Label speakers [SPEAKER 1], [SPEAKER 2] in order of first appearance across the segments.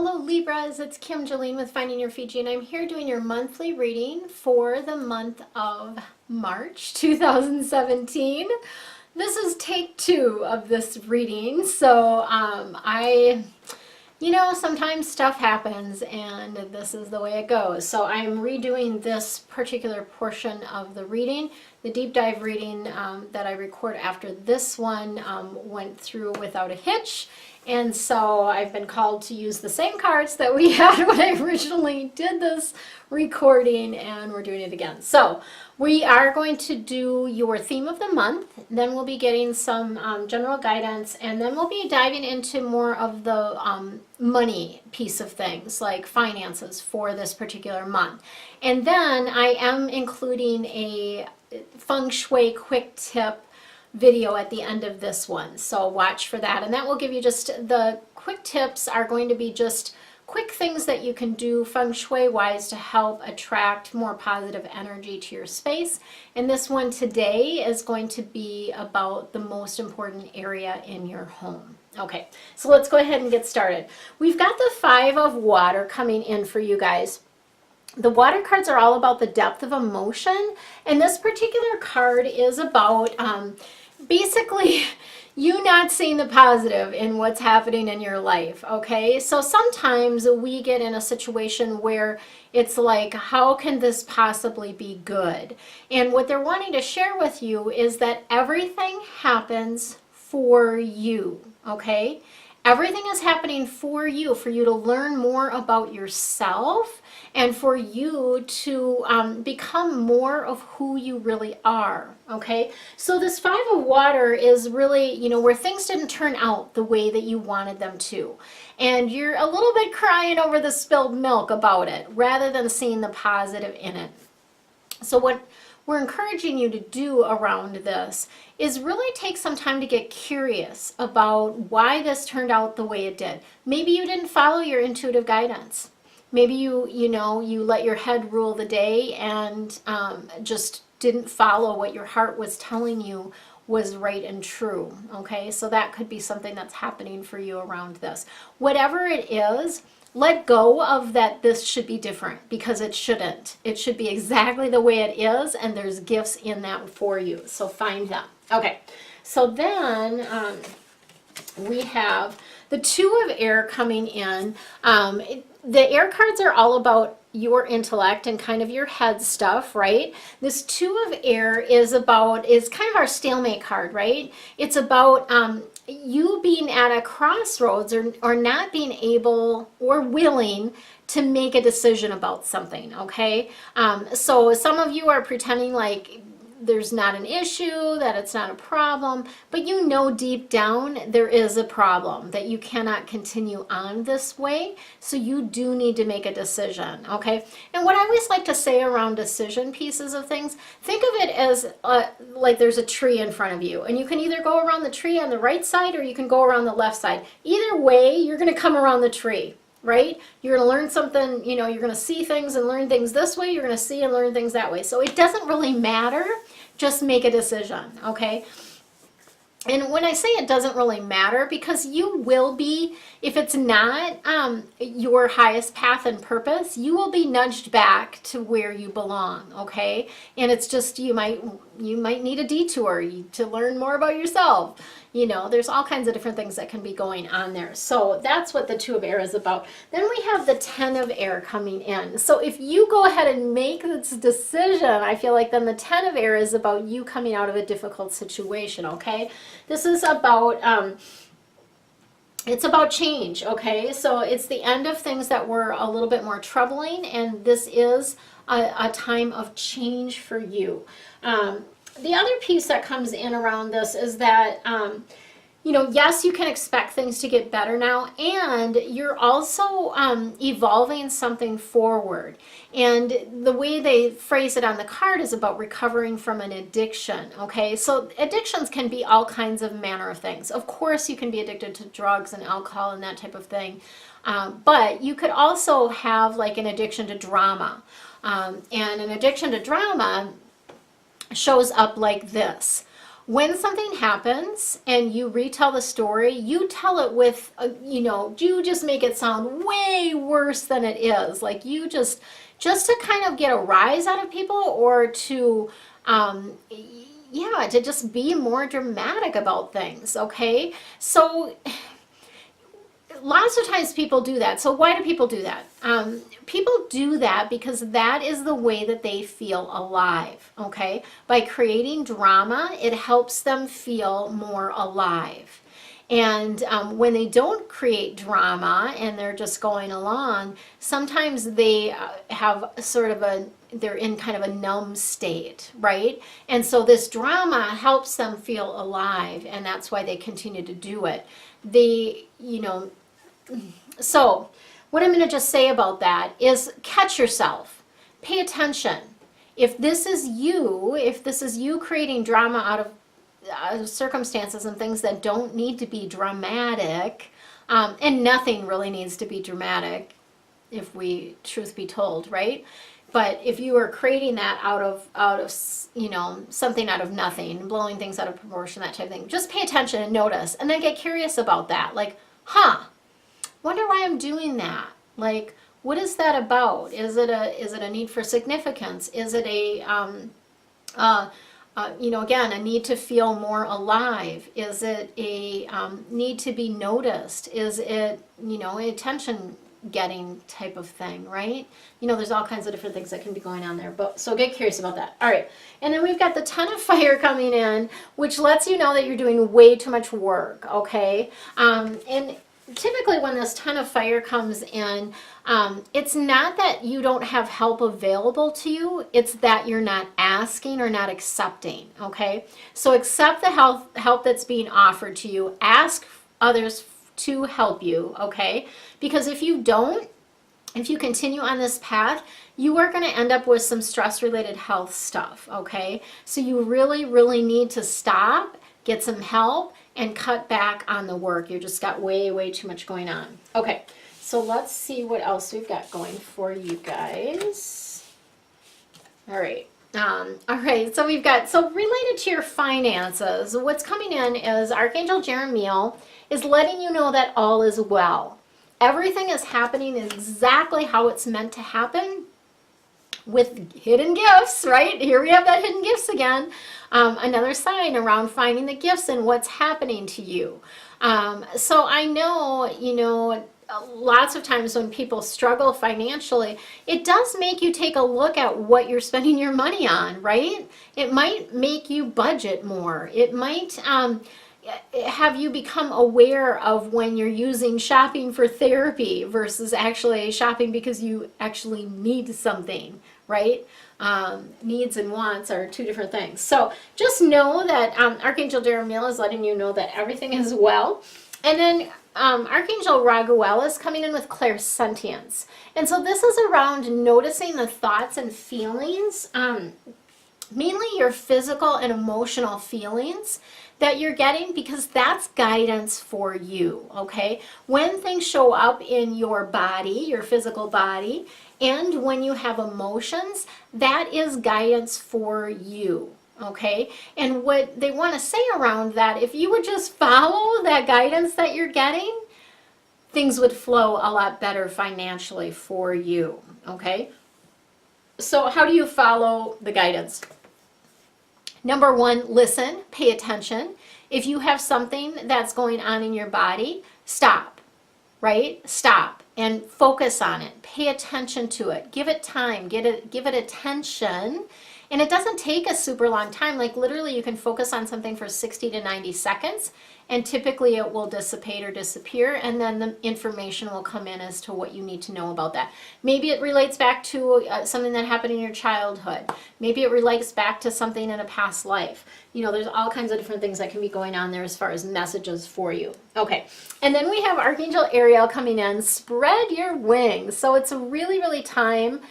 [SPEAKER 1] Hello Libras, it's Kim Jolene with Finding Your Fiji, and I'm here doing your monthly reading for the month of March 2017. This is take 2 of this reading, so sometimes stuff happens and this is the way it goes. So I'm redoing this particular portion of the reading. The deep dive reading that I record after this one went through without a hitch. And so I've been called to use the same cards that we had when I originally did this recording, and we're doing it again. So we are going to do your theme of the month, then we'll be getting some general guidance, and then we'll be diving into more of the money piece of things, like finances for this particular month. And then I am including a Feng Shui quick tip video at the end of this one, so watch for that. And that will give you just the quick tips are going to be just quick things that you can do Feng Shui wise to help attract more positive energy to your space. And this one today is going to be about the most important area in your home. Okay, so let's go ahead and get started. We've got the 5 of water coming in for you guys. The water cards are all about the depth of emotion, and this particular card is about basically you not seeing the positive in what's happening in your life, okay? So sometimes we get in a situation where it's like, how can this possibly be good? And what they're wanting to share with you is that everything happens for you, okay? Everything is happening for you to learn more about yourself and for you to become more of who you really are, okay? So this 5 of water is really, where things didn't turn out the way that you wanted them to. And you're a little bit crying over the spilled milk about it rather than seeing the positive in it. So what we're encouraging you to do around this is really take some time to get curious about why this turned out the way it did. Maybe you didn't follow your intuitive guidance. Maybe you let your head rule the day and just didn't follow what your heart was telling you was right and true, okay? So that could be something that's happening for you around this. Whatever it is, let go of that this should be different, because it shouldn't. It should be exactly the way it is, and there's gifts in that for you. So find them. Okay, so then we have the 2 of air coming in. The air cards are all about your intellect and kind of your head stuff, right? This 2 of air is kind of our stalemate card, right? It's about you being at a crossroads or not being able or willing to make a decision about something, okay? So some of you are pretending like there's not an issue, that it's not a problem, but you know deep down there is a problem, that you cannot continue on this way, so you do need to make a decision, okay? And what I always like to say around decision pieces of things, think of it as like there's a tree in front of you, and you can either go around the tree on the right side or you can go around the left side. Either way, you're going to come around the tree, right? You're going to learn something, you're going to see things and learn things this way, you're going to see and learn things that way. So it doesn't really matter. Just make a decision, okay? And when I say it doesn't really matter, because you will be, if it's not your highest path and purpose, you will be nudged back to where you belong, okay? And it's just, you might need a detour to learn more about yourself. There's all kinds of different things that can be going on there. So that's what the 2 of air is about. Then we have the 10 of air coming in. So if you go ahead and make this decision, I feel like then the 10 of air is about you coming out of a difficult situation, okay? This is about, it's about change, okay? So it's the end of things that were a little bit more troubling, and this is a time of change for you. The other piece that comes in around this is that, yes, you can expect things to get better now, and you're also evolving something forward. And the way they phrase it on the card is about recovering from an addiction, okay? So addictions can be all kinds of manner of things. Of course, you can be addicted to drugs and alcohol and that type of thing, but you could also have like an addiction to drama. And an addiction to drama shows up like this, when something happens and you retell the story, you tell it with, you just make it sound way worse than it is. Like you just to kind of get a rise out of people, or to, to just be more dramatic about things, okay? So lots of times people do that. So why do people do that? People do that because that is the way that they feel alive, okay? By creating drama, it helps them feel more alive. And when they don't create drama and they're just going along, sometimes they have sort of they're in kind of a numb state, right? And so this drama helps them feel alive, and that's why they continue to do it. So what I'm going to just say about that is catch yourself. Pay attention. If this is you creating drama out of circumstances and things that don't need to be dramatic, and nothing really needs to be dramatic, if we, truth be told, right? But if you are creating that out of something out of nothing, blowing things out of proportion, that type of thing, just pay attention and notice, and then get curious about that. Like, wonder why I'm doing that. Like, what is that about? Is it a need for significance? Is it again, a need to feel more alive? Is it a need to be noticed? Is it, attention getting type of thing, right? There's all kinds of different things that can be going on there. But so get curious about that. All right. And then we've got the 10 of fire coming in, which lets you know that you're doing way too much work, okay? And typically when this 10 of fire comes in, it's not that you don't have help available to you, it's that you're not asking or not accepting, okay? So accept the help that's being offered to you. Ask others to help you, okay? Because if you continue on this path, you are going to end up with some stress-related health stuff, okay? So you really, really need to stop, get some help, and cut back on the work. You just got way, way too much going on. Okay, so let's see what else we've got going for you guys. All right. So we've got, so related to your finances, what's coming in is Archangel Jeremiel is letting you know that all is well. Everything is happening exactly how it's meant to happen, with hidden gifts, right? Here we have that hidden gifts again. Another sign around finding the gifts and what's happening to you. So I know, lots of times when people struggle financially, it does make you take a look at what you're spending your money on, right? It might make you budget more. It might have you become aware of when you're using shopping for therapy versus actually shopping because you actually need something, right? Needs and wants are two different things. So just know that Archangel Jeremiel is letting you know that everything is well. And then Archangel Raguel is coming in with clairsentience. And so this is around noticing the thoughts and feelings, mainly your physical and emotional feelings that you're getting, because that's guidance for you, okay? When things show up in your body, your physical body, and when you have emotions, that is guidance for you, okay? And what they want to say around that, if you would just follow that guidance that you're getting, things would flow a lot better financially for you, okay? So how do you follow the guidance? Number one, listen, pay attention. If you have something that's going on in your body, stop, right? Stop and focus on it. Pay attention to it. Give it time. Give it attention. And it doesn't take a super long time. Like literally you can focus on something for 60 to 90 seconds and typically it will dissipate or disappear, and then the information will come in as to what you need to know about that. Maybe it relates back to something that happened in your childhood. Maybe it relates back to something in a past life. There's all kinds of different things that can be going on there as far as messages for you. Okay, and then we have Archangel Ariel coming in. Spread your wings. So it's a really, really time.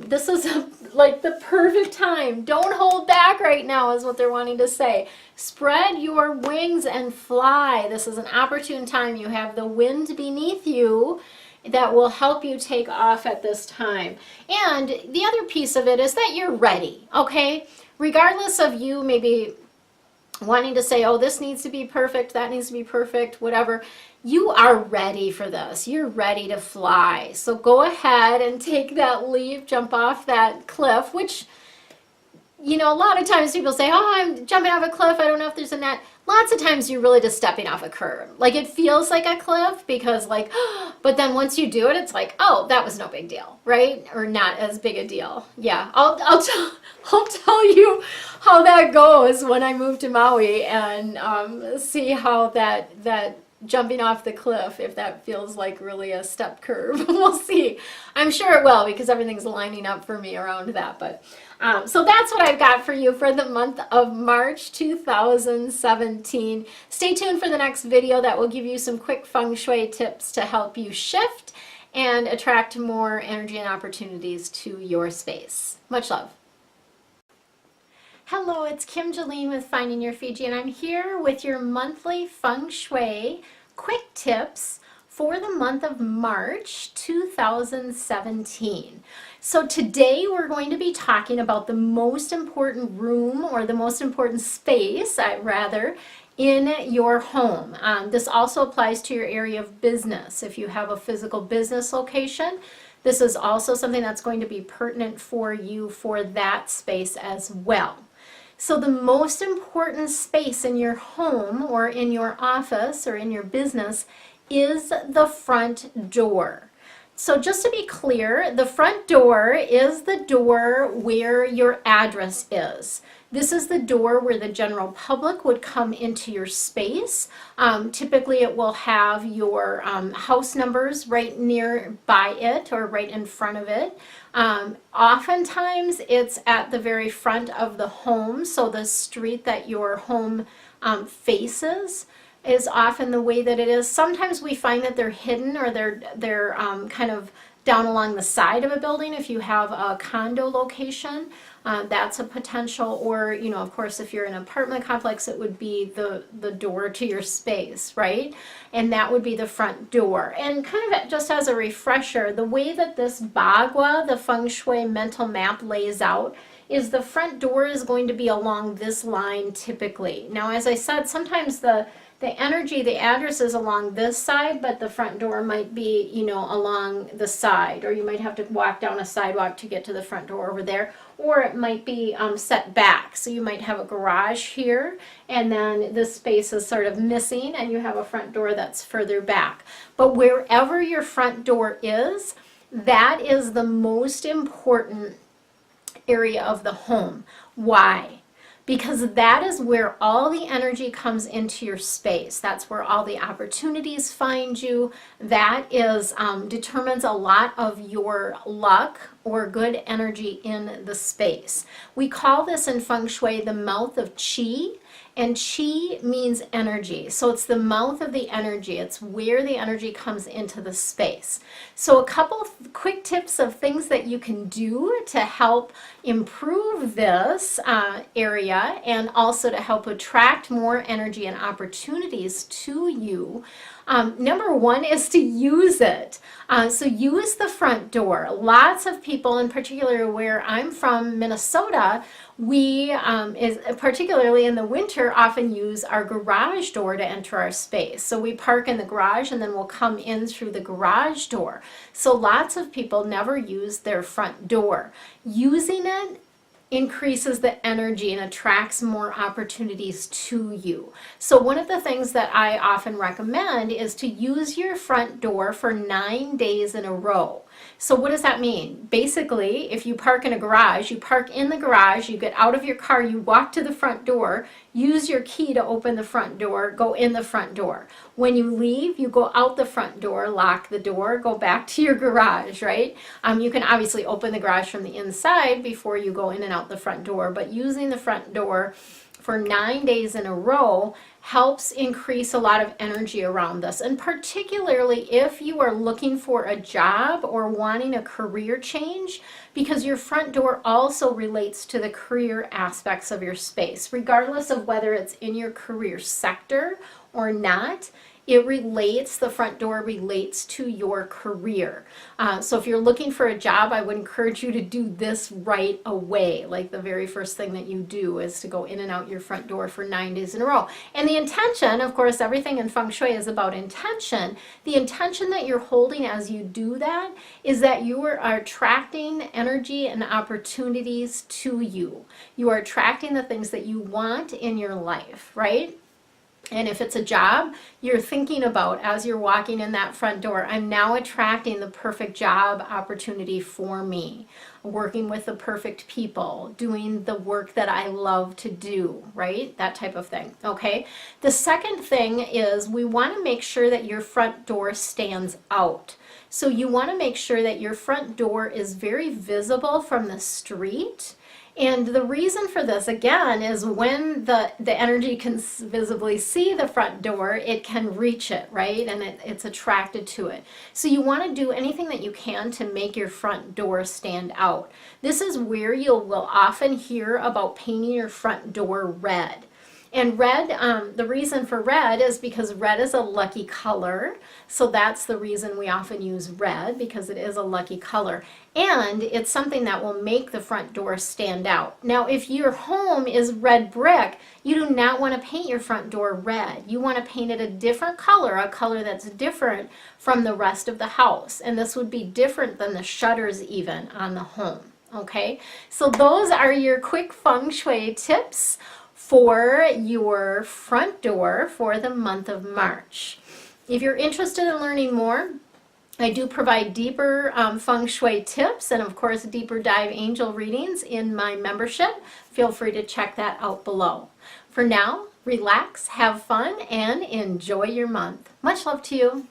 [SPEAKER 1] This is like the perfect time. Don't hold back right now is what they're wanting to say. Spread your wings and fly. This is an opportune time. You have the wind beneath you that will help you take off at this time. And the other piece of it is that you're ready, okay? Regardless of you maybe wanting to say, oh, this needs to be perfect, that needs to be perfect, whatever. You are ready for this. You're ready to fly. So go ahead and take that leap, jump off that cliff, which, you know, a lot of times people say, oh, I'm jumping off a cliff. I don't know if there's a net. Lots of times you're really just stepping off a curb. Like it feels like a cliff because like, but then once you do it, it's like, oh, that was no big deal, right? Or not as big a deal. Yeah, I'll tell you how that goes when I move to Maui and see how that jumping off the cliff, if that feels like really a step curve. We'll see. I'm sure it will because everything's lining up for me around that. But so that's what I've got for you for the month of March 2017. Stay tuned for the next video that will give you some quick Feng Shui tips to help you shift and attract more energy and opportunities to your space. Much love. Hello, it's Kim Jolene with Finding Your Fiji, and I'm here with your monthly Feng Shui quick tips for the month of March 2017. So today we're going to be talking about the most important room, or the most important space, rather, in your home. This also applies to your area of business. If you have a physical business location, this is also something that's going to be pertinent for you for that space as well. So the most important space in your home or in your office or in your business is the front door. So just to be clear, the front door is the door where your address is. This is the door where the general public would come into your space. Typically it will have your house numbers right nearby it or right in front of it. Oftentimes it's at the very front of the home, so the street that your home faces is often the way that it is. Sometimes we find that they're hidden, or they're kind of down along the side of a building. If you have a condo location, that's a potential. Or, you know, of course, if you're in an apartment complex, it would be the door to your space, right? And that would be the front door. And kind of just as a refresher, the way that this Bagua, the Feng Shui mental map, lays out is the front door is going to be along this line typically. Now, as I said, sometimes the energy, the address is along this side, but the front door might be, you know, along the side, or you might have to walk down a sidewalk to get to the front door over there, or it might be set back. So you might have a garage here, and then this space is sort of missing, and you have a front door that's further back. But wherever your front door is, that is the most important area of the home. Why? Because that is where all the energy comes into your space. That's where all the opportunities find you. That is determines a lot of your luck or good energy in the space. We call this in Feng Shui the mouth of Qi, and Qi means energy. So it's the mouth of the energy. It's where the energy comes into the space. So a couple of quick tips of things that you can do to help improve this area, and also to help attract more energy and opportunities to you. Number one is to use it. So use the front door. Lots of people, in particular where I'm from, Minnesota, we, particularly in the winter, often use our garage door to enter our space. So we park in the garage and then we'll come in through the garage door. So lots of people never use their front door. Using it increases the energy and attracts more opportunities to you. So one of the things that I often recommend is to use your front door for 9 days in a row. So what does that mean? Basically, if you park in a garage, you park in the garage, you get out of your car, you walk to the front door, use your key to open the front door, go in the front door. When you leave, you go out the front door, lock the door, go back to your garage, right? You can obviously open the garage from the inside before you go in and out the front door, but using the front door for 9 days in a row helps increase a lot of energy around this. And particularly if you are looking for a job or wanting a career change, because your front door also relates to the career aspects of your space, regardless of whether it's in your career sector or not. the front door relates to your career. So if you're looking for a job, I would encourage you to do this right away. Like the very first thing that you do is to go in and out your front door for 9 days in a row. And the intention, of course, everything in Feng Shui is about intention. The intention that you're holding as you do that is that you are attracting energy and opportunities to you. You are attracting the things that you want in your life, right? And if it's a job, you're thinking about, as you're walking in that front door, I'm now attracting the perfect job opportunity for me, working with the perfect people, doing the work that I love to do, right? That type of thing, okay? The second thing is we want to make sure that your front door stands out. So you want to make sure that your front door is very visible from the street. And the reason for this, again, is when the energy can visibly see the front door, it can reach it, right? And it's attracted to it. So you want to do anything that you can to make your front door stand out. This is where you will often hear about painting your front door red. And red, the reason for red is because red is a lucky color. So that's the reason we often use red, because it is a lucky color. And it's something that will make the front door stand out. Now, if your home is red brick, you do not want to paint your front door red. You want to paint it a different color, a color that's different from the rest of the house. And this would be different than the shutters even on the home. Okay, so those are your quick Feng Shui tips for your front door for the month of March. If you're interested in learning more, I do provide deeper Feng Shui tips and, of course, deeper dive angel readings in my membership. Feel free to check that out below. For now, relax, have fun, and enjoy your month. Much love to you.